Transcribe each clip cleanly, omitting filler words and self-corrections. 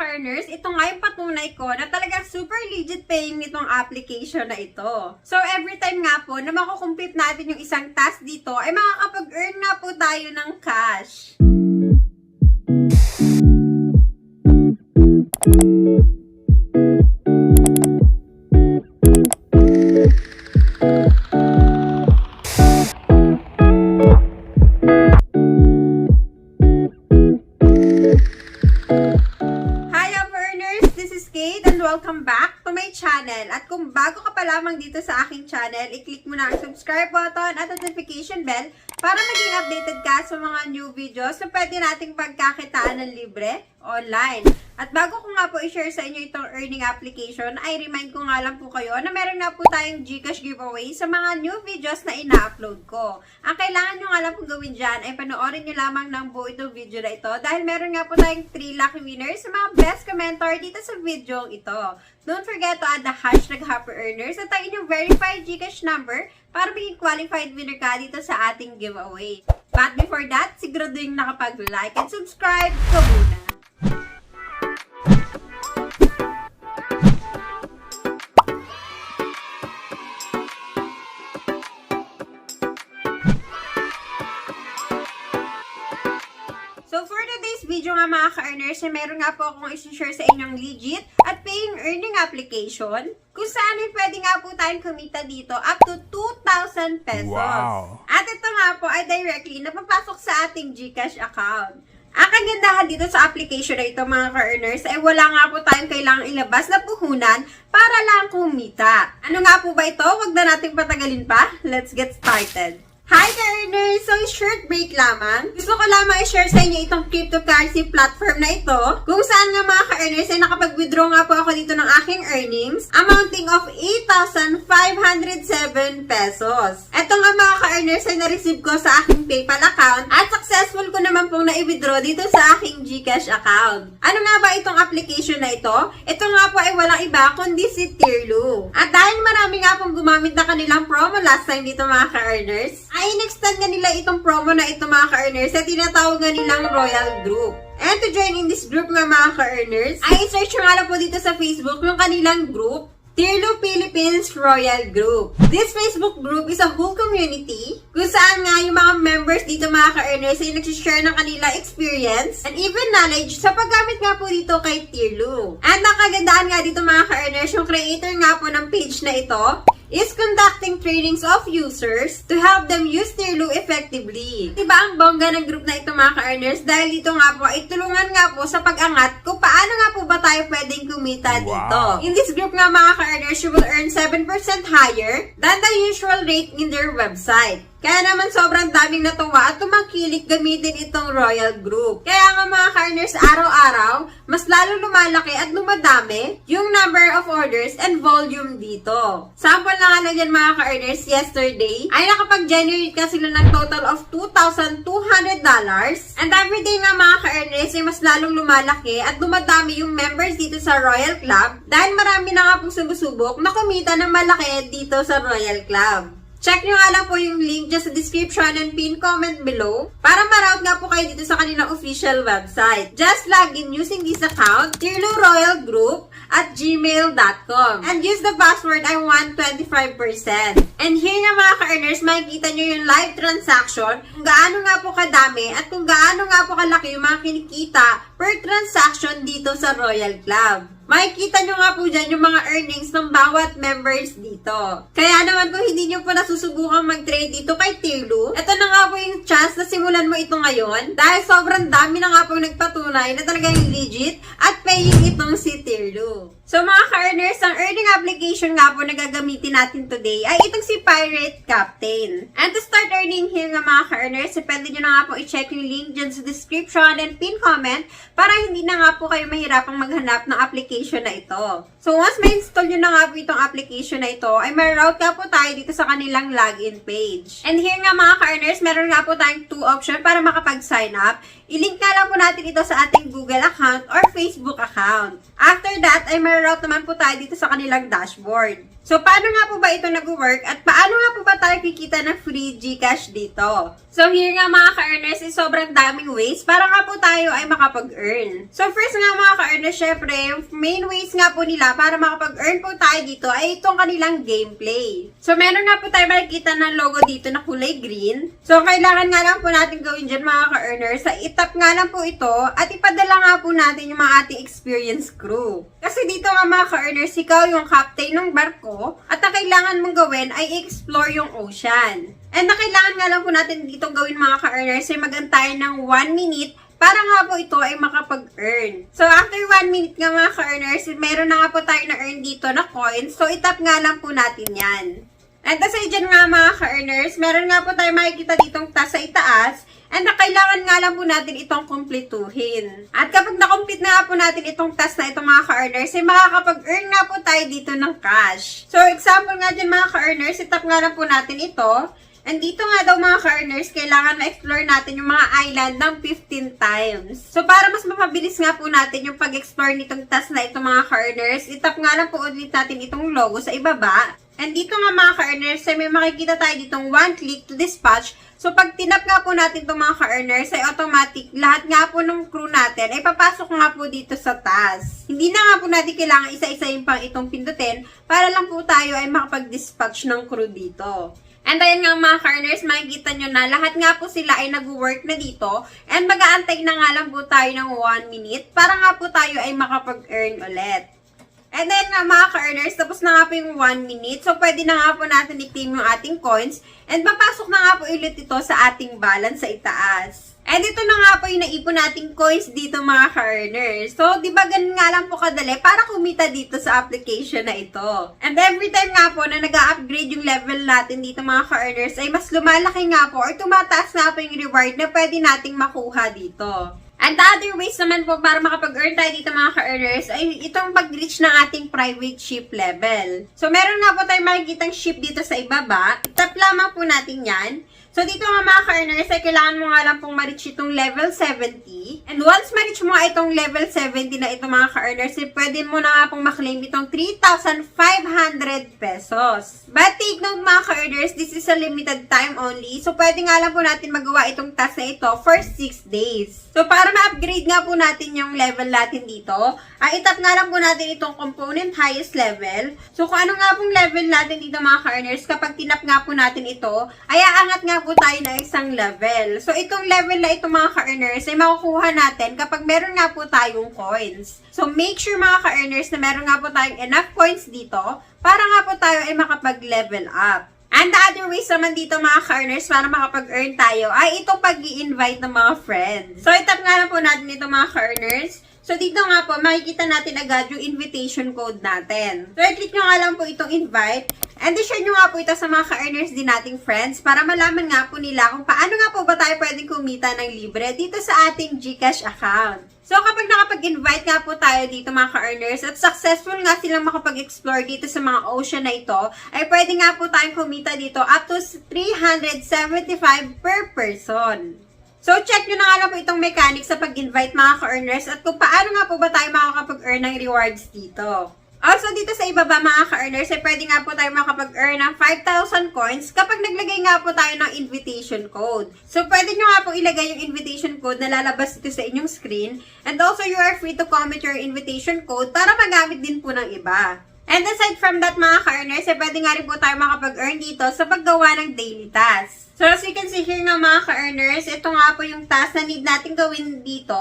ka-earners, ito nga yung patunay ko na talagang super legit paying nitong application na ito. So, every time nga po na makukomplete natin yung isang task dito, ay makakapag-earn nga po tayo ng cash. Welcome back to my channel. At kung bago ka pa lamang dito sa aking channel, i-click mo na ang subscribe button at notification bell para maging updated ka sa mga new videos na pwede nating pagkakitaan ng libre online. At bago ko nga po i-share sa inyo itong earning application, ay remind ko nga lang po kayo na meron nga po tayong GCash giveaway sa mga new videos na ina-upload ko. Ang kailangan nyo nga lang pong gawin dyan ay panoorin nyo lamang ng buo itong video na ito dahil meron nga po tayong 3 lucky winners sa mga best commenter dito sa video ito. Don't forget to add the hashtag HappyEarners at ang inyong verified GCash number para maging qualified winner ka dito sa ating giveaway. But before that, siguraduhin nakapag-like and subscribe ka muna. So for today's video nga mga ka-earners, meron nga po akong isi-share sa inyong legit at paying earning application kung saan ay pwede nga po tayong kumita dito up to 2,000 pesos. Wow. At ito nga po ay directly napapasok sa ating GCash account. Ang kagandahan dito sa application na ito mga ka-earners ay wala nga po tayong kailangang ilabas na puhunan para lang kumita. Ano nga po ba ito? Huwag na nating patagalin pa. Let's get started. Hi ka-earners! So, short break lamang. Gusto ko lamang i-share sa inyo itong cryptocurrency platform na ito kung saan nga mga ka-earners ay nakapag-withdraw nga po ako dito ng aking earnings amounting of 8,507 pesos. Ito nga mga ka-earners ay na-receive ko sa aking PayPal account at successful ko naman pong na-withdraw dito sa aking GCash account. Ano nga ba itong application na ito? Ito nga po ay walang iba kundi si Tirlu. At dahil marami nga pong gumamit na kanilang promo last time dito mga ka-earners, ay in-extend nga nila itong promo na ito mga ka-earners sa tinatawag nga nilang Royal Group. And to join in this group nga mga ka-earners, ay search nga lang po dito sa Facebook yung kanilang group, Tirlu Philippines Royal Group. This Facebook group is a whole community kung saan nga yung mga members dito mga ka-earners ay nagsishare ng kanila experience and even knowledge sa paggamit nga po dito kay Tirlu. And ang kagandahan nga dito mga ka-earners, yung creator nga po ng page na ito is conducting trainings of users to help them use Tirlu effectively. Diba ang bongga ng group na ito mga ka-earners? Dahil dito nga po ay tulungan nga po sa pag-angat kung paano nga po ba tayo pwedeng kumita dito. In this group nga mga ka-earners, you will earn 7% higher than the usual rate in their website. Kaya naman sobrang daming natuwa at tumakilik gamitin itong Royal Group. Kaya nga mga ka-earners, araw-araw, mas lalo lumalaki at lumadami yung number of orders and volume dito. Sample na nga lang yan mga ka-earners, yesterday ay nakapag-generate ka sila ng total of $2,200 and everyday nga mga ka-earners ay mas lalong lumalaki at dumadami yung members dito sa Royal Club dahil marami na nga pong sumusubok na kumita ng malaki dito sa Royal Club. Check nyo nga lang po yung link dyan sa description and pin comment below para ma-route nga po kayo dito sa kanilang official website. Just log in using this account, tirluroyalgroup@gmail.com and use the password I want 25%. And here nga mga ka-earners, makikita nyo yung live transaction, kung gaano nga po kadami at kung gaano nga po kalaki yung mga kinikita per transaction dito sa Royal Club. Makikita nyo nga po dyan yung mga earnings ng bawat members dito. Kaya naman kung hindi nyo po nasusubukang mag-trade dito kay Tirlu, ito na nga po yung chance na simulan mo ito ngayon dahil sobrang dami na nga po nagpatunay na talagang legit at paying itong si Tirlu. So mga ka-earners, ang earning application nga po na gagamitin natin today ay itong si Pirate Captain. And to start earning here nga mga ka-earners, pwede nyo na nga po i-check yung link dyan sa description and pin comment para hindi na nga po kayo mahirapang maghanap ng application na ito. So once ma-install nyo na nga po itong application na ito, ay ma-route nga po tayo dito sa kanilang login page. And here nga mga ka-earners, meron nga po tayong 2 options para makapag-sign up. I-link nga lang po natin ito sa ating Google account or Facebook account. After that, ay ma-route naman po tayo dito sa kanilang dashboard. So, paano nga po ba ito nag-work at paano nga po ba tayo kikita ng free GCash dito? So, here nga mga ka-earners is sobrang daming ways para nga po tayo ay makapag-earn. So, first nga mga ka-earners, syempre, yung main ways nga po nila para makapag-earn po tayo dito ay itong kanilang gameplay. So, meron nga po tayo makikita ng logo dito na kulay green. So, kailangan nga lang po natin gawin dyan mga ka-earners. Sa itap nga lang po ito at ipadala nga po natin yung mga ating experience crew. Kasi dito nga mga ka-earners, ikaw yung captain ng barko at ang kailangan mong gawin ay explore yung ocean. And na kailangan nga lang po natin dito gawin mga ka-earners ay mag-antay ng 1 minute para nga po ito ay makapag-earn. So, after 1 minute nga mga ka-earners, meron na nga po tayo na-earn dito na coins. So, itap nga lang po natin yan. And aside dyan nga mga ka-earners, meron nga po tayo makikita ditong task sa itaas. And na kailangan nga lang po natin itong kumpletuhin. At kapag na-complete na nga po natin itong task na itong mga ka-earners, ay makakapag-earn nga po tayo dito ng cash. So, example nga dyan mga ka-earners, itap nga lang po natin ito. And dito nga daw mga ka-earners, kailangan ma-explore natin yung mga island ng 15 times. So, para mas mapabilis nga po natin yung pag-explore nitong task na itong mga ka-earners, itap nga lang po ulit natin itong logo sa ibaba. And dito nga mga ka-earners, ay may makikita tayo ditong 1 click to dispatch. So, pag tinap nga po natin itong mga ka-earners, ay automatic, lahat nga po ng crew natin ay papasok nga po dito sa task. Hindi na nga po natin kailangan isa-isa yung pang itong pindutin para lang po tayo ay makapag-dispatch ng crew dito. And ayan nga mga ka-earners, makikita nyo na lahat nga po sila ay nag-work na dito. And mag-aantay na nga lang po tayo ng 1 minute para nga po tayo ay makapag-earn ulit. And then nga mga ka-earners, tapos na nga po yung 1 minute. So, pwede na nga po natin i-claim yung ating coins. And papasok na nga po ulit ito sa ating balance sa itaas. And ito na nga po yung naipon nating coins dito mga ka-earners. So, di ba ganun nga lang po kadali para kumita dito sa application na ito. And every time nga po na nag-upgrade yung level natin dito mga ka-earners, ay mas lumalaki nga po or tumataas nga po yung reward na pwede nating makuha dito. And the other ways naman po para makapag-earn tayo dito mga ka-earners ay itong pag-reach ng ating private ship level. So, meron nga po tayong makikitang ship dito sa ibaba. Tap lamang po natin yan. So, dito nga mga ka-earners ay kailangan mo nga lang pong ma-reach itong level 70. And once ma-reach mo itong level 70 na ito mga ka-earners, ay pwede mo na nga pong maklaim itong 3,500 pesos. But take note mga ka-earners, this is a limited time only. So, pwede nga lang po natin magawa itong task na ito for 6 days. So, para ma-upgrade nga po natin yung level natin dito, ay itap nga lang po natin itong component highest level. So, kung ano nga pong level natin dito mga ka-earners, kapag tinap nga po natin ito, ay aangat nga po tayo na isang level. So, itong level na ito mga ka-earners ay makukuha natin kapag meron nga po tayong coins. So, make sure mga ka-earners na meron nga po tayong enough coins dito para nga po tayo ay makapag-level up. And the other ways naman dito mga ka-earners para makapag-earn tayo ay itong pag-i-invite ng mga friends. So, itap nga lang po natin ito mga ka-earners. So, dito nga po, makikita natin agad yung invitation code natin. So, i-click nyo nga lang po itong invite. And i-share nyo nga po ito sa mga ka-earners din nating friends para malaman nga po nila kung paano nga po ba tayo pwedeng kumita ng libre dito sa ating GCash account. So, kapag nakapag-invite nga po tayo dito mga ka-earners at successful nga silang makapag-explore dito sa mga ocean na ito, ay pwede nga po tayong kumita dito up to 375 per person. So, check nyo na nga lang po itong mechanics sa pag-invite mga ka-earners at kung paano nga po ba tayo makakapag-earn ng rewards dito. Also, dito sa ibaba mga ka-earners, ay pwede nga po tayo makapag-earn ng 5,000 coins kapag naglagay nga po tayo ng invitation code. So, pwede nyo nga po ilagay yung invitation code na lalabas dito sa inyong screen. And also, you are free to comment your invitation code para magamit din po ng iba. And aside from that mga ka-earners, ay pwede nga rin po tayo makapag-earn dito sa paggawa ng daily tasks. So, as you can see here nga mga ka-earners, ito nga po yung task na need natin gawin dito.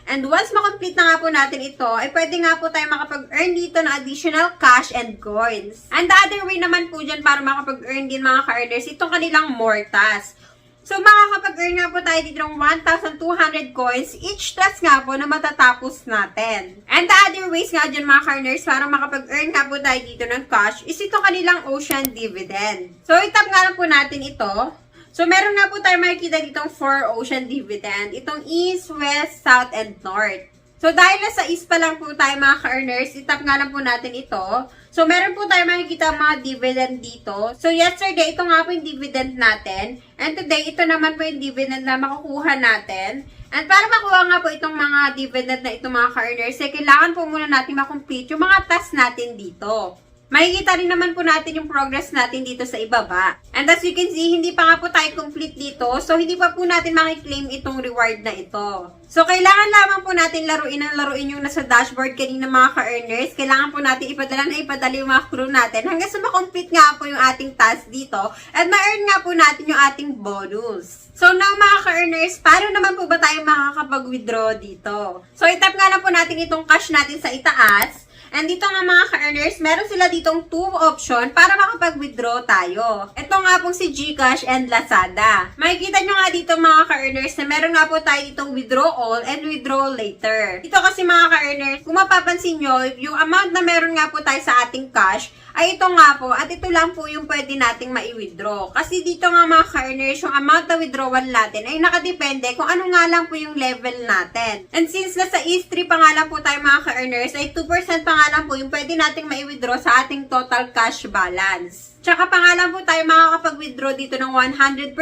And once makomplete na nga po natin ito, ay pwede nga po tayo makapag-earn dito ng additional cash and coins. And the other way naman po dyan para makapag-earn din mga ka-earners, itong kanilang more tasks. So, makakapag-earn nga po tayo dito ng 1,200 coins each task nga po na matatapos natin. And the other ways nga dyan mga ka-earners para makapag-earn nga po tayo dito ng cash is itong kanilang ocean dividend. So, itap nga lang po natin ito. So, meron nga po tayo makikita ditong 4 ocean dividend. Itong East, West, South, and North. So, dahil nasa East pa lang po tayo mga ka-earners, itap nga lang po natin ito. So, meron po tayo makikita mga dividend dito. So, yesterday, ito nga po yung dividend natin. And today, ito naman po yung dividend na makukuha natin. And para makuha nga po itong mga dividend na ito mga ka-earners, kailangan po muna natin makomplete yung mga tasks natin dito. makikita rin naman po natin yung progress natin dito sa ibaba. And as you can see, hindi pa nga po tayo complete dito. So, hindi pa po natin makiklaim itong reward na ito. So, kailangan lamang po natin laruin yung nasa dashboard kanina mga ka-earners. Kailangan po natin ipadala yung mga crew natin hanggang sa makomplete nga po yung ating task dito. At ma-earn nga po natin yung ating bonus. So, now mga ka-earners, paano naman po ba tayo makakapag-withdraw dito? So, itap nga lang po natin itong cash natin sa itaas. And dito nga mga ka-earners, meron sila ditong 2 option para makapag-withdraw tayo. Ito nga pong si GCash and Lazada. Makikita nyo nga dito mga ka-earners na meron nga po tayo ditong withdraw all and withdraw later. Dito kasi mga ka-earners, kung mapapansin nyo, yung amount na meron nga po tayo sa ating cash, ay ito nga po, at ito lang po yung pwede nating mai-withdraw. Kasi dito nga mga ka-earners, yung amount na withdrawal natin ay nakadepende kung ano nga lang po yung level natin. And since nasa E3 pa nga lang po tayo mga ka-earners, ay 2% pa nga lang po yung pwede nating mai-withdraw sa ating total cash balance. Tsaka pa nga lang po tayo makakapag-withdraw dito ng 100%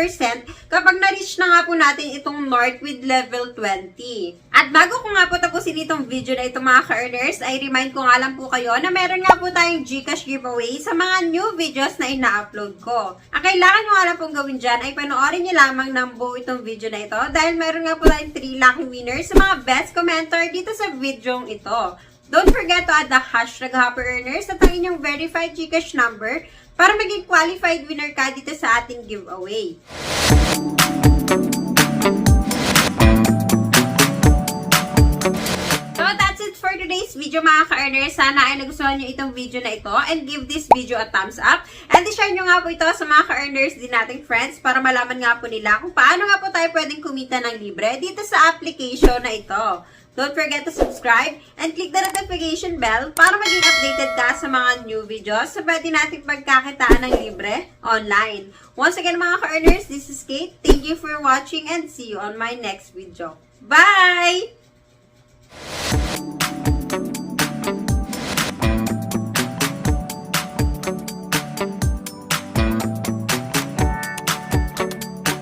kapag na-reach na nga po natin itong North with level 20. At bago ko nga po tapusin itong video na ito mga ka-earners, ay remind ko nga lang po kayo na meron nga po tayong GCash giveaway sa mga new videos na ina-upload ko. Ang kailangan nyo nga lang pong gawin dyan ay panoorin nyo lamang ng buo itong video na ito dahil meron nga po tayong 3 lucky winners sa mga best commenter dito sa video ito. Don't forget to add the hashtag HappyEarners at ang inyong verified GCash number para maging qualified winner ka dito sa ating giveaway. So that's it for today's video mga ka-earners. Sana ay nagustuhan nyo itong video na ito and give this video a thumbs up. And i-share nyo nga po ito sa mga ka-earners din nating friends para malaman nga po nila kung paano nga po tayo pwedeng kumita ng libre dito sa application na ito. Don't forget to subscribe and click the notification bell para maging updated ka sa mga new videos sa pwede nating pagkakitaan ng libre online. Once again mga ka-earners, this is Kate. Thank you for watching and see you on my next video. Bye!